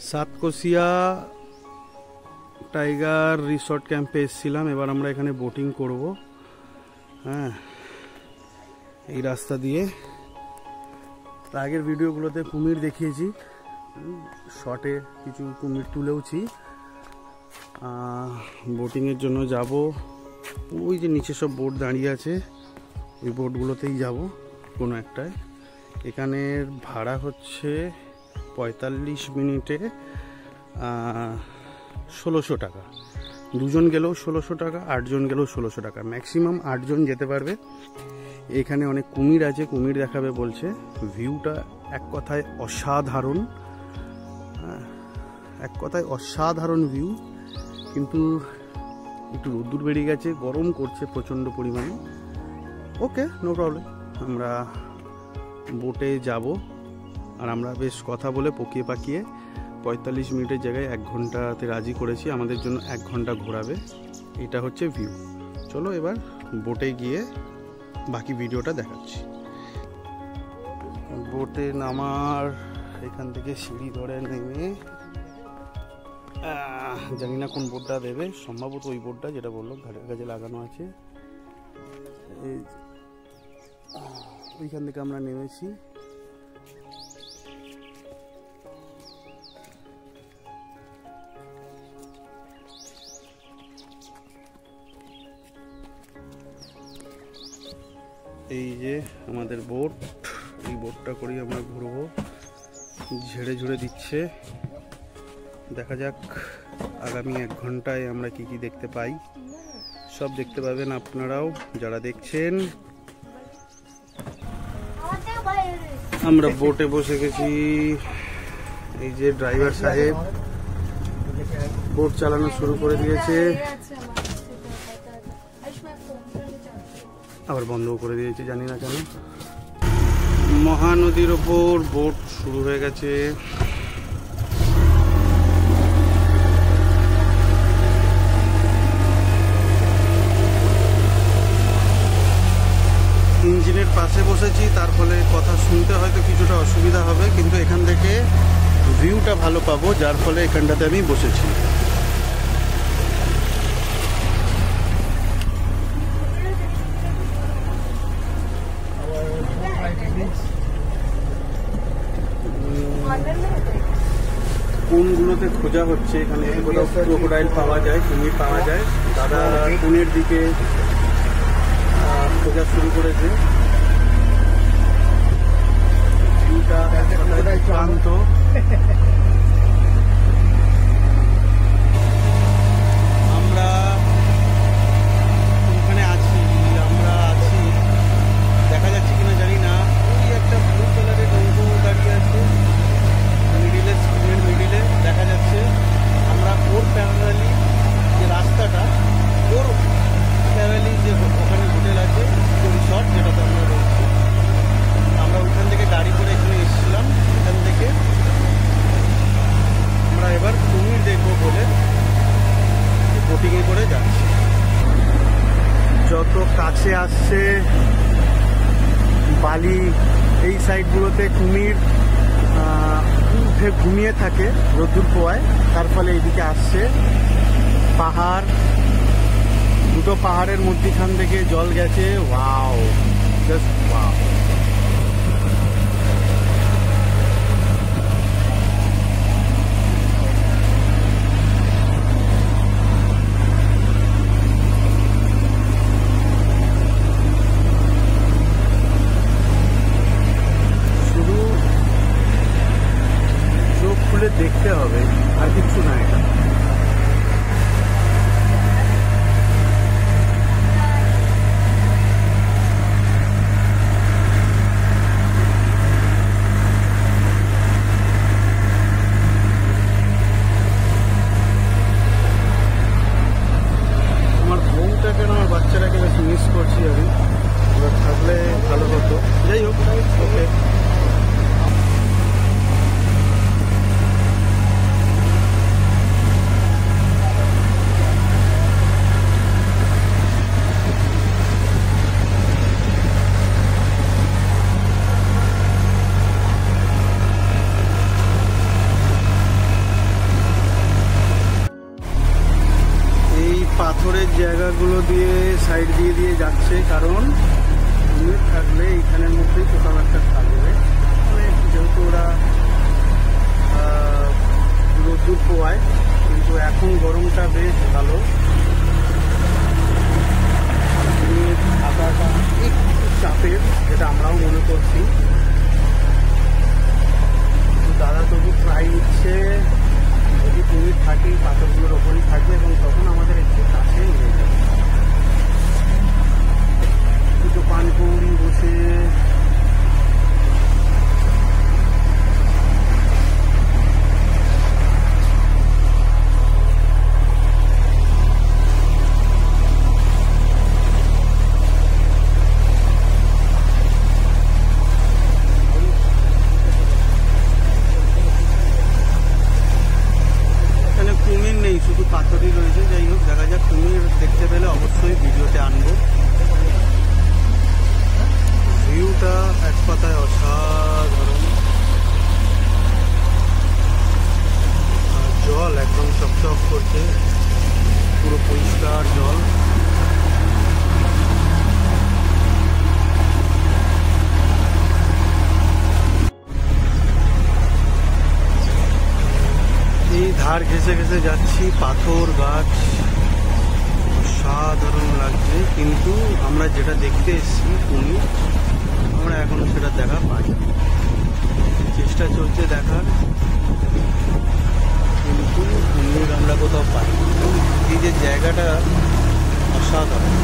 Satkosia tiger resort ক্যাম্পে এসেছিলাম। এবার আমরা এখানে বোটিং করব। হ্যাঁ, এই রাস্তা দিয়ে। আগের ভিডিওগুলোতে কুমির দেখিয়েছি, শর্টে কিছু কুমির তুলেওছি। বোটিংয়ের জন্য যাব। ওই যে নিচে সব বোট দাঁড়িয়ে আছে, ওই বোটগুলোতেই যাব কোনো একটায়। এখানের ভাড়া হচ্ছে 45 মিনিটে 1600 টাকা। দুজন গেলেও 1600 টাকা, 8 জন গেলেও 1600 টাকা। ম্যাক্সিমাম 8 জন যেতে পারবে। এখানে অনেক কুমির আছে, কুমির দেখাবে বলছে। ভিউটা এক কথায় অসাধারণ, এক কথায় অসাধারণ ভিউ। কিন্তু একটু রোদ্দুর বেরিয়ে গেছে, গরম করছে প্রচণ্ড পরিমাণে। ওকে, নো প্রবলেম। আমরা বোটে যাব। আর আমরা বেশ কথা বলে পকিয়ে পাকিয়ে 45 মিনিটের জায়গায় 1 ঘন্টাতে রাজি করেছি। আমাদের জন্য 1 ঘন্টা ঘোরাবে। এটা হচ্ছে ভিউ। চলো এবার বোটে গিয়ে বাকি ভিডিওটা দেখাচ্ছি। বোটে নামার, এখান থেকে সিঁড়ি ধরে নেমে, জানি না কোন বোটটা দেবে, সম্ভবত ওই বোটটা যেটা বললো ঘাটের কাছে লাগানো আছে। ওইখান থেকে আমরা নেমেছি। এই যে আমাদের বোট, এই বোটটা করেই আমরা ঘুরবো। ঝেড়ে ঝুড়ে দিচ্ছে। দেখা যাক আগামী 1 ঘন্টায় আমরা কি কি দেখতে পাই। সব দেখতে পাবেন আপনারাও যারা দেখছেন। আমরা বোটে বসে গেছি। এই যে ড্রাইভার সাহেব বোট চালানো শুরু করে দিয়েছে, আবার বন্ধও করে দিয়েছে, জানি না কেন। মহানদীর ওপর বোট শুরু হয়ে গেছে। ইঞ্জিনের পাশে বসেছি, তার ফলে কথা শুনতে হয়তো কিছুটা অসুবিধা হবে, কিন্তু এখান থেকে ভিউটা ভালো পাবো, যার ফলে এখানটাতে আমি বসেছি। কোনগুলোতে খোঁজা হচ্ছে, এখানে কোথাও ক্রোকোডাইল পাওয়া যায়, কুমির পাওয়া যায়। দাদা কোনের দিকে খোঁজা শুরু করেছে। ক্লান্ত। আমরা ওখানে আছি, দেখা যাচ্ছে কিনা জানি না। ওই একটা ব্লু কালারের নৌকো দাঁড়িয়ে আছে মিডিলে, স্ক্রিনের মিডিলে দেখা যাচ্ছে। আমরা ওর প্যারালি যে রাস্তাটা, ওর প্যারালি যে ওখানে হোটেল আছে, রিসর্ট যেটাতে আমরা রয়েছি, আমরা ওইখান থেকে গাড়ি করে এখানে এসেছিলাম। এখান থেকে আমরা এবার কুমির দেখবো বলে বোটিংয়ে করে যাচ্ছি। যত কাছে আসছে বালি, এই সাইডগুলোতে কুমির উঠে ঘুমিয়ে থাকে রোদ্দুর পোয়ায়, তার ফলে এইদিকে আসছে। পাহাড়, দুটো পাহাড়ের মধ্যখান থেকে জল গেছে। Wow, just wow. শুধু চোখ খুলে দেখতে হবে, আর কিচ্ছু না। এটা বাচ্চাটাকে বেশ মিস করছি আমি। এবার থাকলে ভালো হতো। যাই হোক, ওকে। পাথরের জায়গাগুলো দিয়ে সাইড দিয়ে দিয়ে যাচ্ছে, কারণ কুমির থাকলে এইখানের মধ্যেই কোথাও একটা থাকবে। মানে যেহেতু ওরা রোদ্দুর পোয়ায়, কিন্তু এখন গরমটা বেশ ভালো, থাকাটা একটু চাপের, যেটা আমরাও মনে করছি। দাদা তবু ট্রাই নিচ্ছে, যদি কুমির থাকে পাথরগুলোর ওপরই থাকে এবং তখন আমাদের একটু কাছে নিয়ে যাবে। দুটো পানকৌড়ি বসে শুধু পাথরই রয়েছে। যাই হোক, দেখা যাক, কুমির দেখতে পেলে অবশ্যই ভিডিওতে আনবো। ভিউটা এক কথায় অসাধারণ, জল একদম চকচক করছে, পুরো পরিষ্কার জল। এই ধার ঘেঁষে ঘেঁষে যাচ্ছি, পাথর গাছ, অসাধারণ লাগছে। কিন্তু আমরা যেটা দেখতে এসেছি কুমির, আমরা এখনো সেটা দেখা পাই, চেষ্টা চলছে দেখার, কিন্তু কুমির আমরা কোথাও পাই। এই যে জায়গাটা অসাধারণ।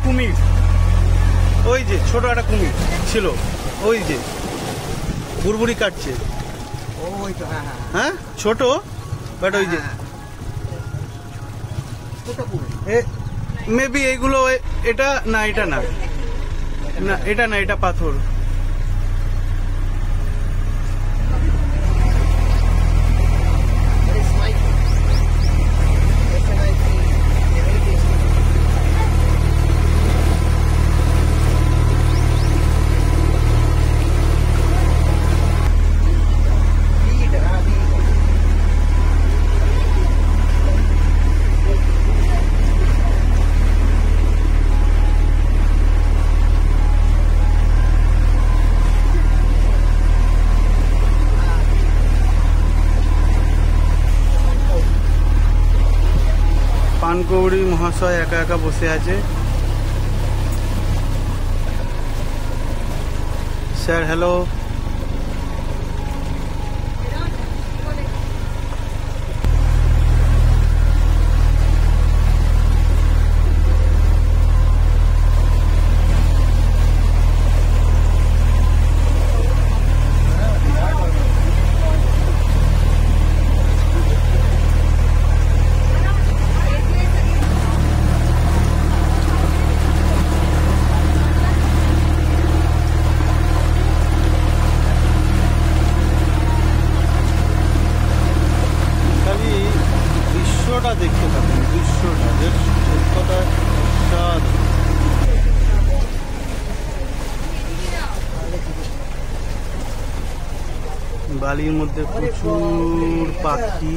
কুমির, ওই যে ছোট একটা কুমির ছিল, ওই যে বুড়বুড়ি কাটছে, হ্যাঁ ছোট, বাট ওই যে মেবি এইগুলো, এটা না, এটা না, না এটা না, এটা পাথর। পানকৌড়ি মহাশয় একা একা বসে আছে। Sir hello. দেখতে থাকুন, দৃশ্যটা বেশ সত্যতায় অসাধারণ। বালির মধ্যে প্রচুর পাখি,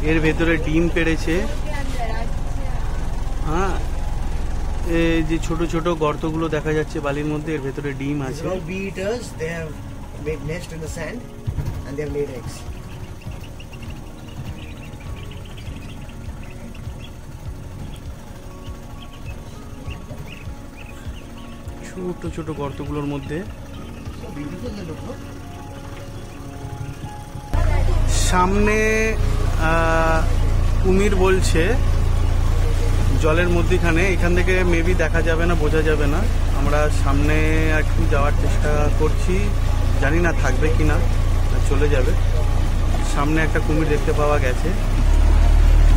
এর ভেতরে ডিম পেড়েছে। হ্যাঁ, এই যে ছোট ছোট গর্তগুলো দেখা যাচ্ছে বালির মধ্যে, এর ভেতরে ডিম আছে। All bee eaters, they have made nest in the sand and they have laid eggs. ছোট ছোট গর্তগুলোর মধ্যে সামনে কুমির বলছে জলের মধ্যখানে, এখান থেকে মেবি দেখা যাবে না, বোঝা যাবে না। আমরা সামনে একটু যাওয়ার চেষ্টা করছি, জানি না থাকবে কি না, চলে যাবে। সামনে একটা কুমির দেখতে পাওয়া গেছে,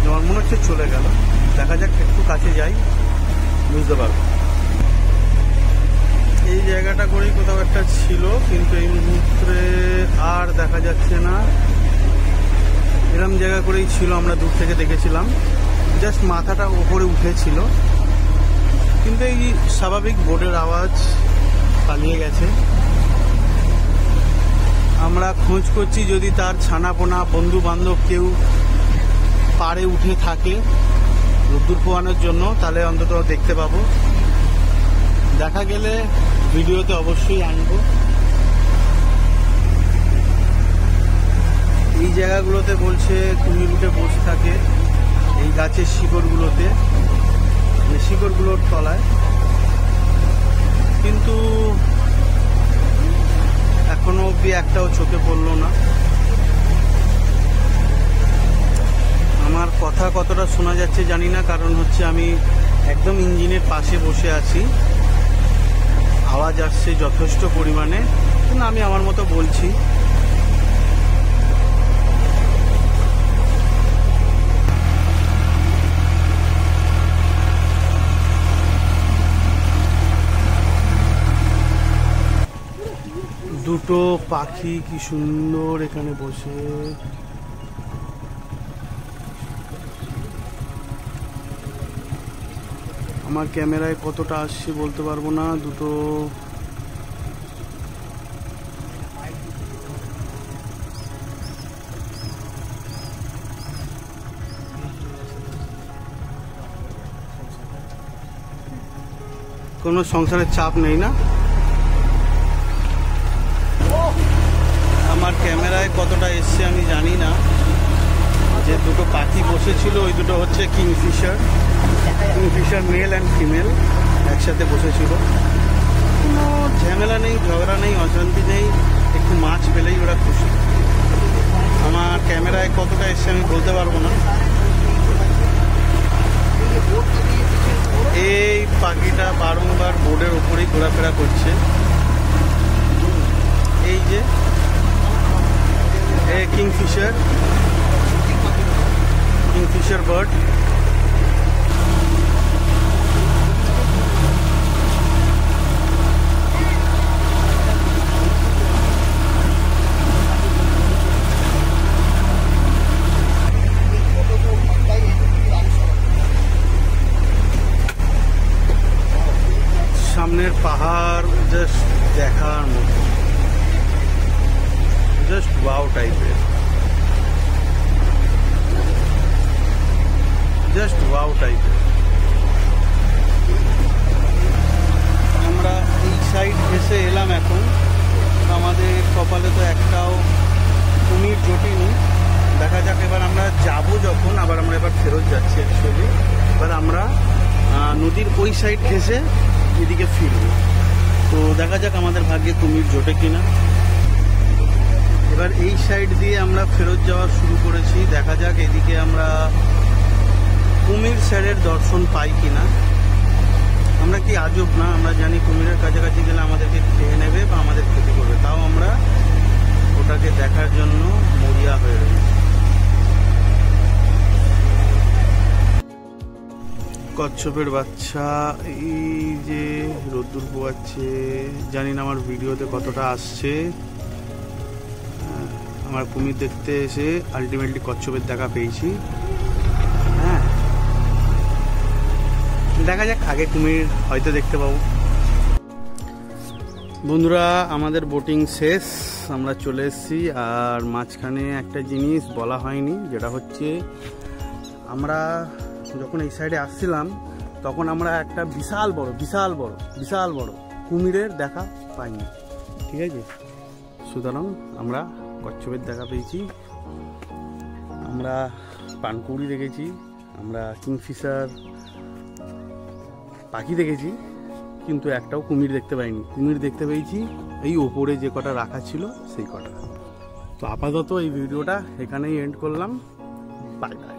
আমার মনে হচ্ছে চলে গেল। দেখা যাক, একটু কাছে যাই, বুঝতে পারবো। এই জায়গাটা করেই কোথাও একটা ছিল, কিন্তু এই মুহূর্তে আর দেখা যাচ্ছে না। এরকম জায়গা করেই ছিল, আমরা দূর থেকে দেখেছিলাম, জাস্ট মাথাটা ওপরে উঠেছিল। কিন্তু এই স্বাভাবিক বোটের আওয়াজ পালিয়ে গেছে। আমরা খোঁজ করছি, যদি তার ছানাপোনা বন্ধু বান্ধব কেউ পাড়ে উঠে থাকে রোদ্দুর পোয়ানোর জন্য, তাহলে অন্তত দেখতে পাবো। দেখা গেলে ভিডিওতে অবশ্যই আনবো। এই জায়গাগুলোতে বলছে কুমির উঠে বসে থাকে, এই গাছের শিকড়গুলোতে, শিকড়গুলোর তলায়, কিন্তু এখনো অব্দি একটাও চোখে পড়লো না। আমার কথা কতটা শোনা যাচ্ছে জানি না, কারণ হচ্ছে আমি একদম ইঞ্জিনের পাশে বসে আছি, আওয়াজ আসছে যথেষ্ট পরিমাণে, কিন্তু আমি আমার মতো বলছি। দুটো পাখি কি সুন্দর এখানে বসে, আমার ক্যামেরায় কতটা আসছে বলতে পারবো না। দুটো কোনো সংসারের চাপ নেই না। আমার ক্যামেরায় কতটা এসছে আমি জানি না। যে দুটো পাখি বসেছিল, ওই দুটো হচ্ছে কিংফিশার মেল অ্যান্ড ফিমেল একসাথে বসেছিল। কোনো ঝামেলা নেই, ঝগড়া নেই, অশান্তি নেই, একটু মাছ পেলেই ওরা খুশি। আমার ক্যামেরায় কতটা এসছে আমি বলতে পারবো না। এই পাখিটা বারংবার বোর্ডের উপরেই ঘোরাফেরা করছে। এই যে কিংফিশার বার্ড, সামনের পাহাড় জাস্ট দেখার মতো, জাস্ট ওয়াও টাইপের, জাস্ট ওয়াও টাইপের। আমরা এই সাইড এসে এলাম এখন, আমাদের কপালে তো একটাও কুমির জোটেনি। দেখা যাক এবার আমরা যাব যখন, আবার আমরা এবার ফেরত যাচ্ছি অ্যাকচুয়ালি। এবার আমরা নদীর ওই সাইড ঘেসে এদিকে ফিরব, তো দেখা যাক আমাদের ভাগ্যে কুমির জোটে কিনা। এবার এই সাইড দিয়ে আমরা ফেরত যাওয়া শুরু করেছি, দেখা যাক এদিকে আমরা কুমির স্যারের দর্শন পাই কিনা। আমরা কি আজব না, আমরা জানি কুমিরের কাছাকাছি গেলে আমাদেরকে খেয়ে নেবে বা আমাদের ক্ষতি করবে, তাও আমরা ওটাকে দেখার জন্য মরিয়া হয়ে রয়েছি। কচ্ছপের বাচ্চা এই যে রোদ্দুর পোয়াচ্ছে, জানি না আমার ভিডিওতে কতটা আসছে। আমার কুমির দেখতে এসে আলটিমেটলি কচ্ছপের দেখা পেয়েছি। হ্যাঁ, দেখা যাক, আগে কুমির হয়তো দেখতে পাবো। বন্ধুরা, আমাদের বোটিং শেষ, আমরা চলে এসেছি। আর মাঝখানে একটা জিনিস বলা হয়নি, যেটা হচ্ছে আমরা যখন এই সাইডে আসছিলাম তখন আমরা একটা বিশাল বড় কুমিরের দেখা পাইনি, ঠিক আছে। সুতরাং আমরা কচ্ছপের দেখা পেয়েছি, আমরা পানকৌড়ি দেখেছি, আমরা কিংফিশার পাখি দেখেছি, কিন্তু একটাও কুমির দেখতে পাইনি। কুমির দেখতে পেয়েছি এই ওপরে যে কটা রাখা ছিল সেই কটা। তো আপাতত এই ভিডিওটা এখানেই এন্ড করলাম। Bye bye.